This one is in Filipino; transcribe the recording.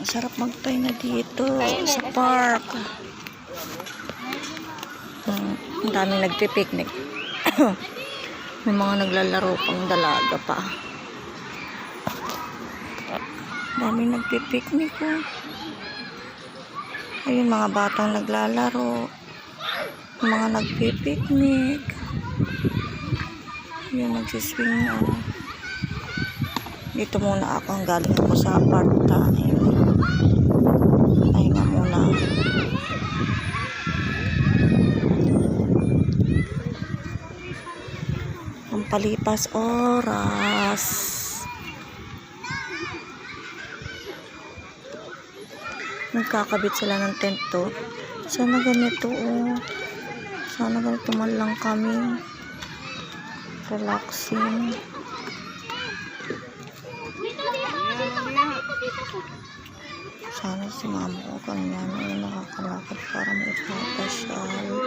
Masarap magpahinga dito sa park. Ang daming nagpipiknik. May mga naglalaro pang dalaga pa. Daming nagpipiknik oh. Ayun, mga batang naglalaro. Mga nagpipiknik. Ayun, nagsiswing oh. Dito muna ako, ang galing ako sa part-time. Pahinga muna. Ang palipas oras. Nagkakabit sila ng tent to. Sana ganito oh. Sana ganito man lang kami. Relaxing. Sana si mama ko kanya na nakakalakad para may ipapasyal.